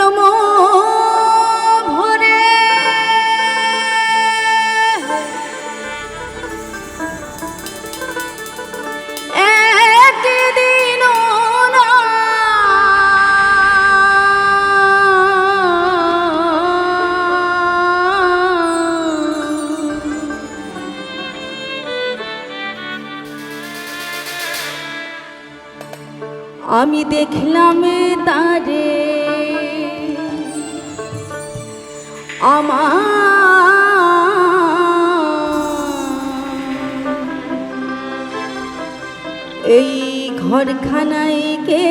জনম ভরে একদিন না আমি দেখলাম তারে আমার এই ঘরখানায় কে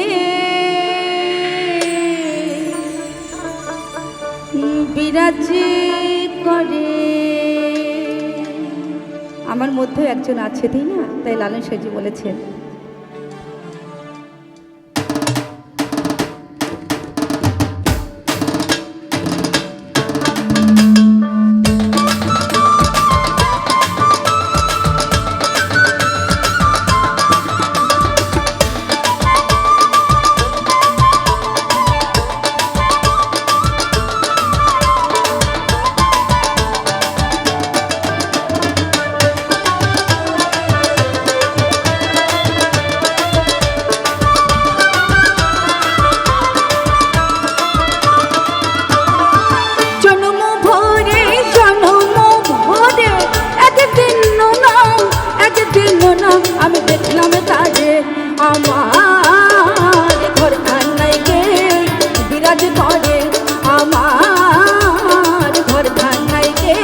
বিরাজ করে। আমার মধ্যে একজন আছে তাই না, তাই লালন সাঁইজি বলেছেন আমি দেখলাম তারে আমার ঘরখানায় গে বিরাজ করে। আমার ঘরখানায় গে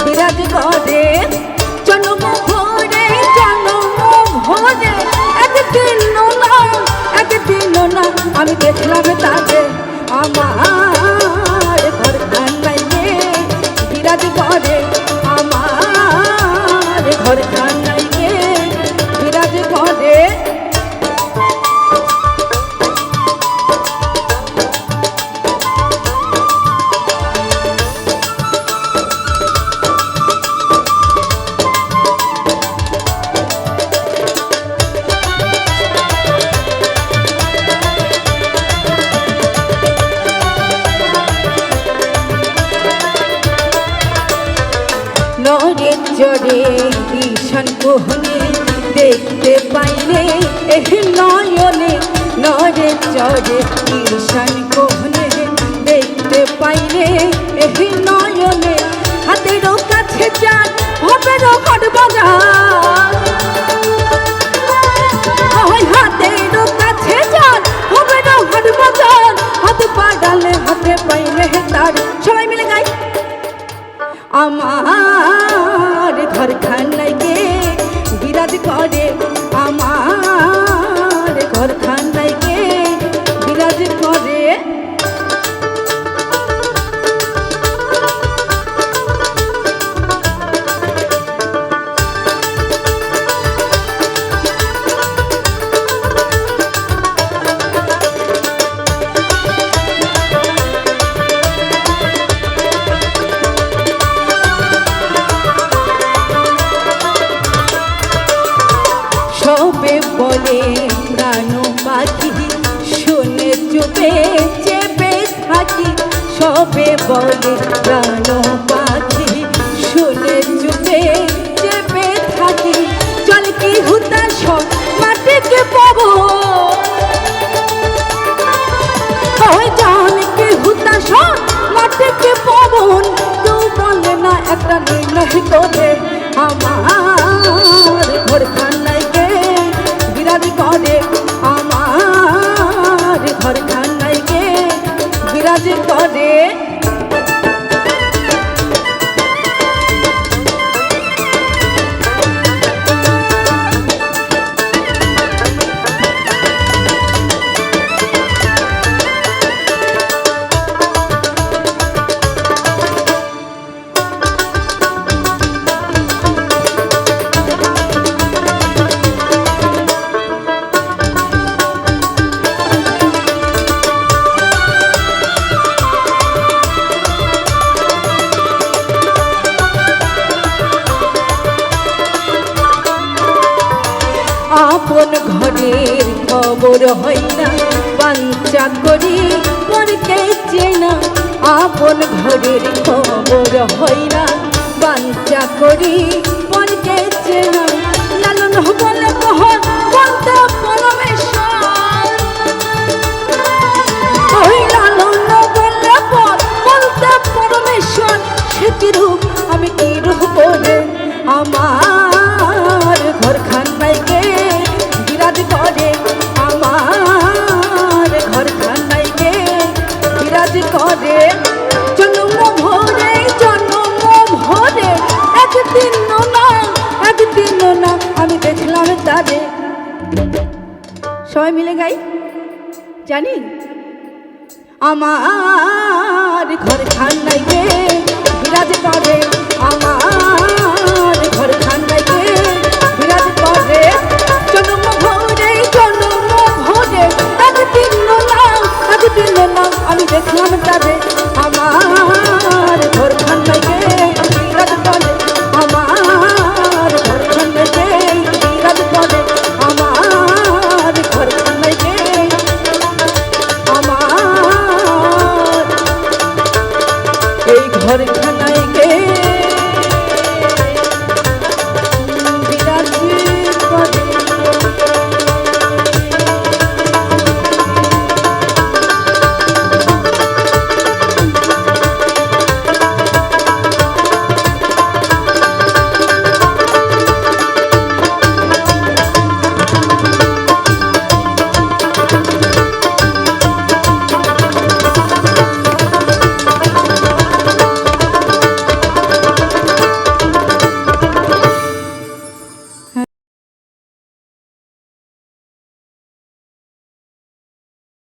বিরাজ করে। জনম ভরে একদিন না আমি দেখলাম তারে আমার ঘরখানায় গে বিরাজ করে। আমার ঘরখানায় বিরাজ করে। নরে চরে ঈশান কোহনে দেখতে পাইলে এহ নয়নে। নরে চরে ঈশান কোহনে দেখতে পাইলে এহ নয়নে। হাতেরও কাছে যান হবেরও হাট বাজার। হাতেরও কাছে যান হবেরও হাট বাজার। হাতে পাড়ালে হাতে পাইলে তার। সবাই মিলে গাই। আমার ঘরখানায় গে বিরাজ করে। আমার ঘরখানায় গে বিরাজ করে। সবে বলে প্রাণ পাখি শুনে চুপে চেপে থাকি। সবে বলে প্রাণ পাখি শুনে চুপে চেপে থাকি। চল কি হুতাশ মাটিকে পাবো জান কি হুতাশ মাটিকে পাবন। কেউ বলে না একটা নির্ণয় করে। আমার ঘরখানায় গে বিরাজ করে। আমার ঘরখানায় গে বিরাজ করে। আপন ঘরের খবর হয় না বাঞ্ছা করি পরকে আপন ঘরের খবর হইরা বাঞ্চা করি পরকে চেনা লালন বলে মোহন বলতে পরমেশ্বর ওই লালন বলে বলতে পরমেশ্বর সে কি রূপ আমি কি রূপ করে আমার ঘর খান্নাইকে বিরাজ করে আমার ঘর খান্নাইকে বিরাজ করে জন্ম ভরে একদিন না আমি দেখলাম তারে সবাই মিলে গাই জানি আমার ঘর খান্নাইকে বিরাজ করে আমার ঘর খান্নাইকে বিরাজ করে জন্ম ভরে একদিন না আমি দেখলাম তারে আমার ঘর খান্নাইকে বিরাজ করে আমার ঘর খান্নাইকে বিরাজ করে আমার ঘর খান্নাইকে আমার এই ঘর